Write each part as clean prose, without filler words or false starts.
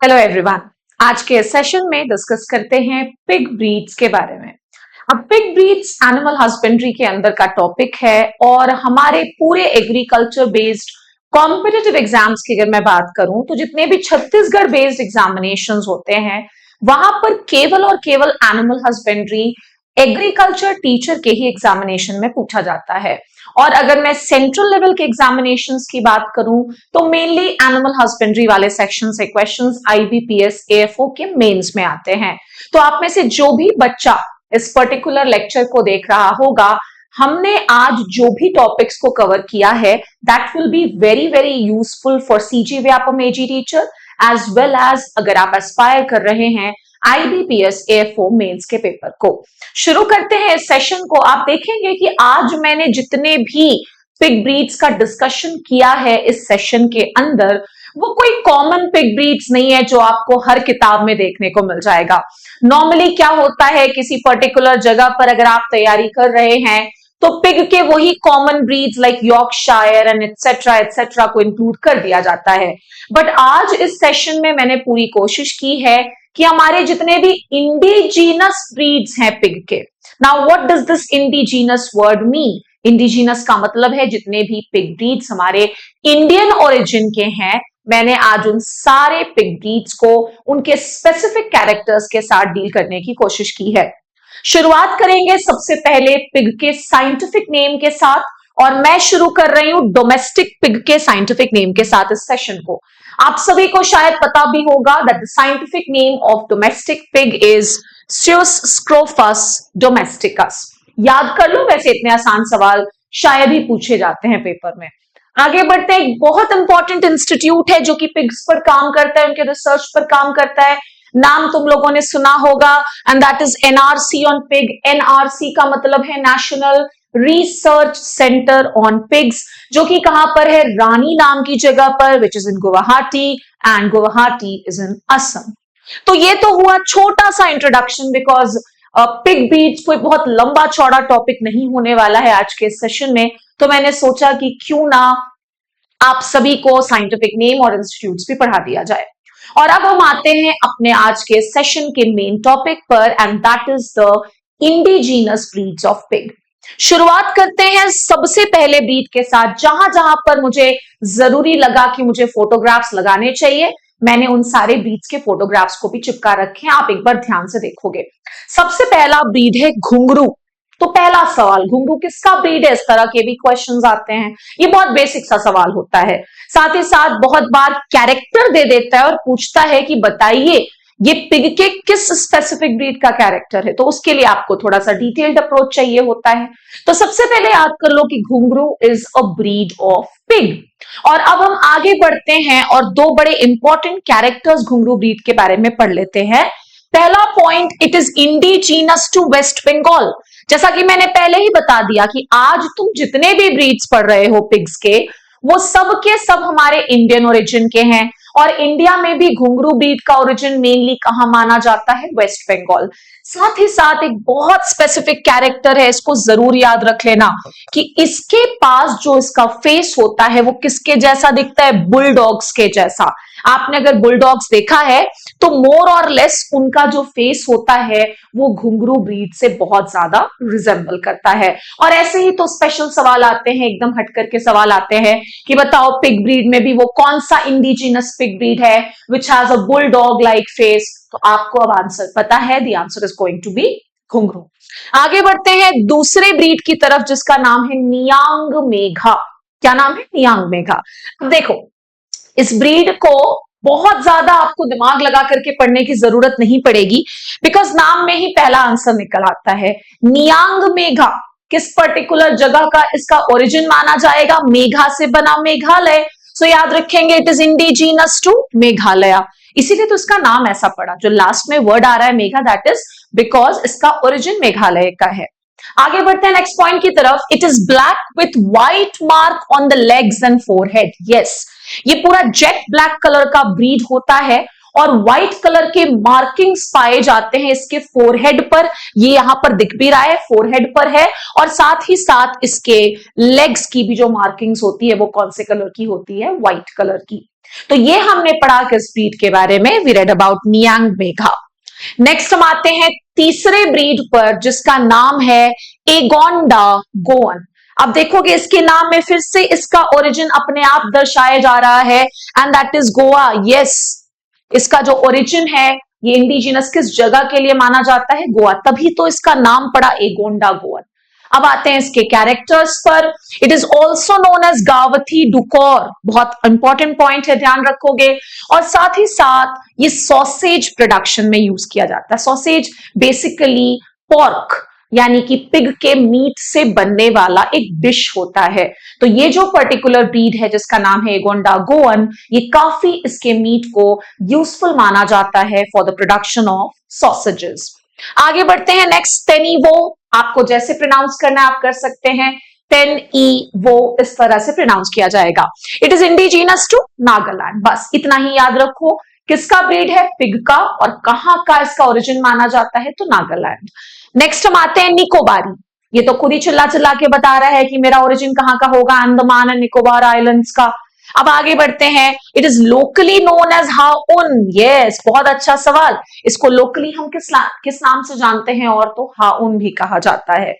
Hello everyone. आज के session में डिस्कस करते हैं पिग ब्रीड्स के बारे में। अब पिग ब्रीड्स एनिमल हस्बेंड्री के अंदर का टॉपिक है और हमारे पूरे एग्रीकल्चर बेस्ड कॉम्पिटिटिव एग्जाम्स की अगर मैं बात करूं तो जितने भी छत्तीसगढ़ बेस्ड एग्जामिनेशंस होते हैं वहां पर केवल और केवल एनिमल हस्बेंड्री एग्रीकल्चर टीचर के ही एग्जामिनेशन में पूछा जाता है। और अगर मैं सेंट्रल लेवल के एग्जामिनेशंस की बात करूं तो मेनली एनिमल हस्बेंड्री वाले सेक्शन से क्वेश्चंस आईबीपीएस एएफओ के मेंस में आते हैं। तो आप में से जो भी बच्चा इस पर्टिकुलर लेक्चर को देख रहा होगा, हमने आज जो भी टॉपिक्स को कवर किया है that will be very very useful for CG Vyapam AG teacher as well as अगर आप एस्पायर कर रहे हैं आईबीपीएस एएफओ मेंस के पेपर को। शुरू करते हैं इस सेशन को। आप देखेंगे कि आज मैंने जितने भी पिग ब्रीड्स का डिस्कशन किया है इस सेशन के अंदर वो कोई कॉमन पिग ब्रीड्स नहीं है जो आपको हर किताब में देखने को मिल जाएगा। नॉर्मली क्या होता है, किसी पर्टिकुलर जगह पर अगर आप तैयारी कर रहे हैं तो पिग के वही common breeds like Yorkshire and etcetera को इंक्लूड कर दिया जाता है। बट आज इस सेशन में मैंने पूरी कोशिश की है कि हमारे जितने भी इंडिजीनस ब्रीड्स हैं पिग के। Now what does this indigenous word mean? Indigenous का मतलब है जितने भी पिग ब्रीड्स हमारे इंडियन ओरिजिन के हैं, मैंने आज उन सारे पिग ब्रीड्स को उनके स्पेसिफिक कैरेक्टर्स के साथ डील करने की कोशिश की है। शुरुआत करेंगे सबसे पहले पिग के साइंटिफिक नेम के साथ और मैं शुरू कर रही हूं डोमेस्टिक पिग के साइंटिफिक नेम के साथ इस सेशन को। आप सभी को शायद पता भी होगा that the scientific name of domestic pig is Sus scrofa domesticus. याद कर लो, वैसे इतने आसान सवाल शायद ही पूछे जाते हैं पेपर में। आगे बढ़ते हैं, एक बहुत इंपॉर्टेंट इंस्टीट्यूट है जो कि पिग्स पर काम करता है, उनके रिसर्च पर काम करता है। नाम तुम लोगों ने सुना होगा and that is NRC on pig. NRC का मतलब है national research centre on pigs, जो कि कहां पर है? रानी नाम की जगह पर, which is in Guwahati and Guwahati is in Assam. तो ये तो हुआ छोटा सा इंट्रोडक्शन बिकॉज पिग ब्रीड्स कोई बहुत लंबा चौड़ा टॉपिक नहीं होने वाला है आज के सेशन में, तो मैंने सोचा कि क्यों ना आप सभी को साइंटिफिक नेम और इंस्टीट्यूट्स भी पढ़ा दिया जाए। और अब हम आते हैं अपने आज के सेशन के मेन टॉपिक पर and that is the indigenous breeds of pig. शुरुआत करते हैं सबसे पहले ब्रीड के साथ। जहां जहां पर मुझे जरूरी लगा कि मुझे फोटोग्राफ्स लगाने चाहिए, मैंने उन सारे ब्रीड्स के फोटोग्राफ्स को भी चिपका रखे हैं, आप एक बार ध्यान से देखोगे। सबसे पहला ब्रीड है घुंघरू। तो पहला सवाल, घुंघरू किसका ब्रीड है? इस तरह के भी क्वेश्चंस आते हैं, ये बहुत बेसिक सा सवाल होता है। साथ ही साथ बहुत बार कैरेक्टर दे देता है और पूछता है कि बताइए ये पिग के किस स्पेसिफिक ब्रीड का कैरेक्टर है, तो उसके लिए आपको थोड़ा सा डिटेल्ड अप्रोच चाहिए होता है। तो सबसे पहले याद कर लो कि घुंघरू is a breed of pig. और अब हम आगे बढ़ते हैं और दो बड़े इंपॉर्टेंट कैरेक्टर्स घुंघरू ब्रीड के बारे में पढ़ लेते हैं। पहला point, it is indigenous to West Bengal. जैसा कि मैंने पहले ही बता दिया कि आज तुम जितने भी ब्रीड्स पढ़ रहे हो पिग्स के, वो सब के सब हमारे इंडियन ओरिजिन के हैं। और इंडिया में भी घुंघरू ब्रीड का ओरिजिन मेनली कहां माना जाता है? वेस्ट बंगाल। साथ ही साथ एक बहुत स्पेसिफिक कैरेक्टर है, इसको जरूर याद रख लेना कि इसके पास जो इसका फेस होता है वो किसके जैसा दिखता है? बुलडॉग्स के जैसा। आपने अगर बुलडॉग्स देखा है तो मोर और लेस उनका जो फेस होता है वो घुंघरू ब्रीड से बहुत ज्यादा रिजेंबल करता है। और ऐसे ही तो स्पेशल सवाल आते हैं, एकदम हटकर के सवाल आते हैं कि बताओ पिग ब्रीड में भी वो कौन सा इंडिजीनस पिग ब्रीड है which has a bulldog like face? तो आपको अब आंसर पता है, the answer is going to be Ghungroo. आगे बढ़ते हैं दूसरे ब्रीड की तरफ जिसका नाम है नियांग मेघा। क्या नाम है? नियांग मेघा। अब देखो, इस ब्रीड को बहुत ज्यादा आपको दिमाग लगा करके पढ़ने की जरूरत नहीं पड़ेगी बिकॉज नाम में ही पहला आंसर निकल आता है। नियांग मेघा किस पर्टिकुलर जगह का इसका ओरिजिन माना जाएगा? मेघा से बना मेघालय। सो याद रखेंगे it is indigenous to Meghalaya, इसीलिए तो इसका नाम ऐसा पड़ा। जो लास्ट में वर्ड आ रहा है मेघा, दैट इज बिकॉज इसका ओरिजिन मेघालय का है। आगे बढ़ते हैं नेक्स्ट पॉइंट की तरफ। It is black with white mark on the legs and forehead. Yes, ये पूरा जेट ब्लैक कलर का ब्रीड होता है और व्हाइट कलर के मार्किंग्स पाए जाते हैं इसके फोरहेड पर। ये यहां पर दिख भी रहा है, फोरहेड पर है। और साथ ही साथ इसके लेग्स की भी जो मार्किंग्स होती है वो कौन से कलर की होती है? व्हाइट कलर की। तो ये हमने पढ़ा किस ब्रीड के बारे में? We read about Niang Megha. Next हम आते हैं तीसरे ब्रीड पर जिसका नाम है एगोंडा गोवन। अब देखोगे इसके नाम में फिर से इसका ओरिजिन अपने आप दर्शाया जा रहा है, and that is Goa. Yes, इसका जो ओरिजिन है ये इंडिजिनस किस जगह के लिए माना जाता है? गोवा। तभी तो इसका नाम पड़ा एगोंडा गोवन। अब आते हैं इसके कैरेक्टर्स पर। It is also known as गावथी डुकोर, बहुत इंपॉर्टेंट पॉइंट है, ध्यान रखोगे। और साथ ही साथ ये सॉसेज प्रोडक्शन में यूज किया जाता है। सॉसेज बेसिकली पोर्क यानी कि पिग के मीट से बनने वाला एक डिश होता है। तो ये जो पर्टिकुलर ब्रीड है जिसका नाम है एगोंडा गोवन, ये काफी इसके मीट को यूजफुल माना जाता है for the production of sausages. आगे बढ़ते हैं नेक्स्ट, तेनीवो। आपको जैसे प्रोनाउंस करना है आप कर सकते हैं, तेन ई वो, इस तरह से प्रोनाउंस किया जाएगा। It is indigenous to Nagaland. बस इतना ही याद रखो, किसका ब्रीड है? पिग का। और कहां का इसका ओरिजिन माना जाता है? तो नागालैंड। नेक्स्ट हम आते हैं निकोबारी। ये तो खुद ही चिल्ला चिल्ला के बता रहा है कि मेरा ओरिजिन कहां का होगा? अंडमान एंड निकोबार आइलैंड्स का। अब आगे बढ़ते हैं। It is locally known as हाउन। यस, बहुत अच्छा सवाल। इसको लोकली हम किस नाम से जानते हैं? और तो हाउन भी कहा जाता है।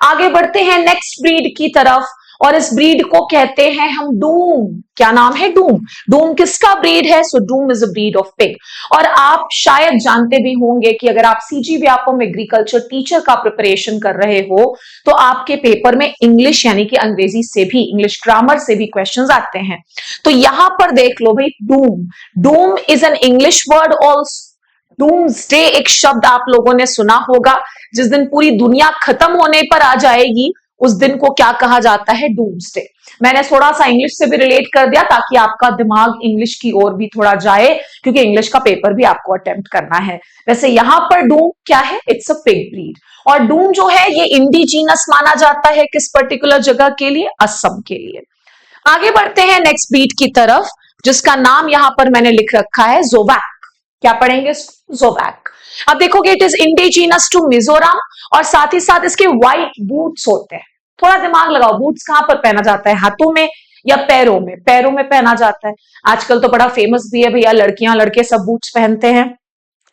आगे बढ़ते हैं नेक्स्ट ब्रीड की तरफ, और इस ब्रीड को कहते हैं हम डूम। क्या नाम है? डूम। डूम किसका ब्रीड है? So Doom is a breed of pig. और आप शायद जानते भी होंगे कि अगर आप सीजी व्यापम एग्रीकल्चर टीचर का प्रिपरेशन कर रहे हो तो आपके पेपर में इंग्लिश यानी कि अंग्रेजी से भी, इंग्लिश ग्रामर से भी क्वेश्चंस आते हैं। तो यहां पर देख लो भाई, Doom. Doom is an English word also. Doomsday एक शब्द आप लोगों ने सुना होगा। जिस दिन पूरी दुनिया खत्म होने पर आ जाएगी उस दिन को क्या कहा जाता है? डूम्सडे। मैंने थोड़ा सा इंग्लिश से भी रिलेट कर दिया ताकि आपका दिमाग इंग्लिश की ओर भी थोड़ा जाए, क्योंकि इंग्लिश का पेपर भी आपको अटेम्प्ट करना है। वैसे यहां पर डूम क्या है? It's a pig breed. और डूम जो है ये इंडिजीनस माना जाता है किस पर्टिकुलर जगह के लिए? असम के लिए। आगे बढ़ते हैं नेक्स्ट ब्रीड की तरफ जिसका नाम यहां पर मैंने लिख रखा है जोवैक। क्या पढ़ेंगे? जोवैक। अब देखोगे it is indigenous to Mizoram, और साथ ही साथ इसके व्हाइट बूट्स होते हैं। थोड़ा दिमाग लगाओ, बूट्स कहां पर पहना जाता है? हाथों में या पैरों में? पैरों में पहना जाता है। आजकल तो बड़ा फेमस भी है भैया, लड़कियां लड़के सब बूट्स पहनते हैं।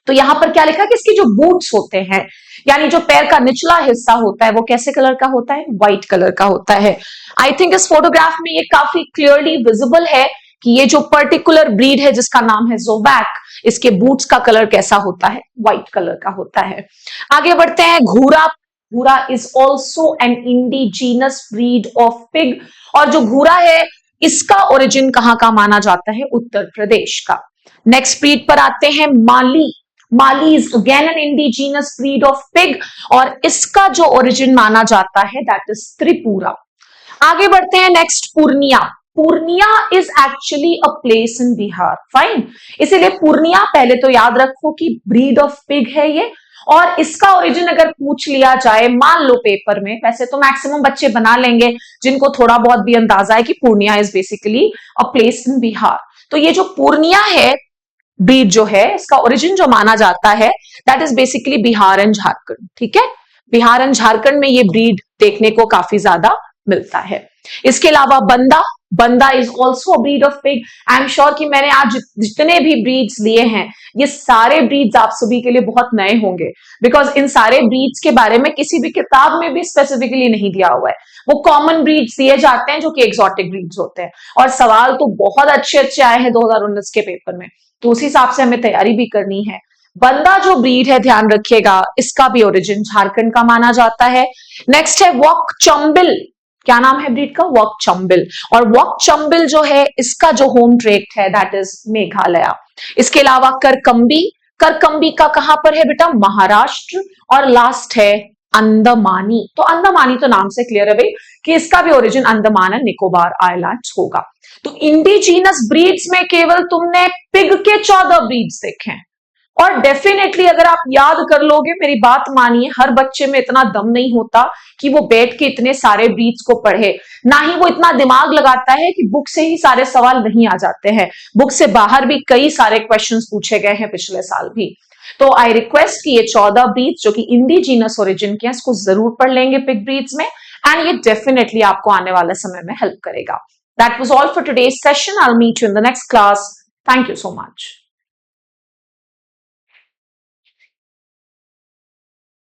तो यहां पर क्या लिखा है कि इसके जो बूट्स होते हैं यानी जो पैर का निचला हिस्सा होता है वो कैसे कलर का होता है? व्हाइट कलर का होता है। आई थिंक इस फोटोग्राफ में ये काफी क्लियरली विजिबल है कि ये जो पर्टिकुलर ब्रीड है जिसका नाम है जोवैक, इसके बूट्स का कलर कैसा होता है? व्हाइट कलर का होता है। आगे बढ़ते हैं Ghurra. Ghurra is also an indigenous breed of pig, और जो घूरा है इसका ओरिजिन कहां का माना जाता है? उत्तर प्रदेश का। नेक्स्ट ब्रीड पर आते हैं Mali. Mali is again an indigenous breed of pig, और इसका जो ओरिजिन माना जाता है दैट इज त्रिपुरा। आगे बढ़ते हैं next, Purnia. Purnia is actually a place in Bihar. Fine, इसीलिए पूर्णिया पहले तो याद रखो कि ब्रीड ऑफ पिग है ये। और इसका ओरिजिन अगर पूछ लिया जाए मान लो पेपर में, वैसे तो मैक्सिमम बच्चे बना लेंगे जिनको थोड़ा बहुत भी अंदाजा है कि Purnia is basically a place in Bihar. तो ये जो पूर्णिया है ब्रीड जो है, इसका ओरिजिन जो माना जाता है that is basically Bihar and Jharkhand. ठीक है, बिहार एंड झारखंड में ये ब्रीड देखने को काफी ज्यादा मिलता है। इसके अलावा बंदा। बंदा is also a breed of pig. I am sure कि मैंने आज जितने भी ब्रीड्स लिए हैं ये सारे ब्रीड्स आप सभी के लिए बहुत नए होंगे, बिकॉज इन सारे ब्रीड्स के बारे में किसी भी किताब में भी स्पेसिफिकली नहीं दिया हुआ है। वो कॉमन ब्रीड्स दिए जाते हैं जो कि एक्सोटिक ब्रीड्स होते हैं, और सवाल तो बहुत अच्छे अच्छे आए हैं 2019 के पेपर में, तो उस हिसाब से हमें तैयारी भी करनी है। बंदा जो ब्रीड है ध्यान रखिएगा, इसका भी ओरिजिन झारखंड का माना जाता है। नेक्स्ट है वॉक चंबिल। क्या नाम है ब्रीड का? वॉक चंबिल। और वॉक चंबिल जो है इसका जो होम ट्रेक्ट है दैट इज मेघालय। इसके अलावा करकम्बी। करकम्बी का कहां पर है बेटा? महाराष्ट्र। और लास्ट है अंदमानी। तो अंदमानी तो नाम से क्लियर है भाई कि इसका भी origin Andaman and Nicobar islands होगा। तो इंडिजीनस ब्रीड्स में केवल तुमने पिग के 14 ब्रीड्स देखे हैं, और डेफिनेटली अगर आप याद कर लोगे, मेरी बात मानिए, हर बच्चे में इतना दम नहीं होता कि वो बैठ के इतने सारे ब्रीड्स को पढ़े, ना ही वो इतना दिमाग लगाता है कि बुक से ही सारे सवाल नहीं आ जाते हैं। बुक से बाहर भी कई सारे क्वेश्चंस पूछे गए हैं पिछले साल भी। तो आई रिक्वेस्ट कि ये 14 ब्रीड्स जो कि इंडिजीनस ओरिजिन के हैं, इसको जरूर पढ़ लेंगे पिग ब्रीड्स में, एंड ये डेफिनेटली आपको आने वाले समय में हेल्प करेगा। That was all for today's session. I will meet you in the next class. Thank you so much.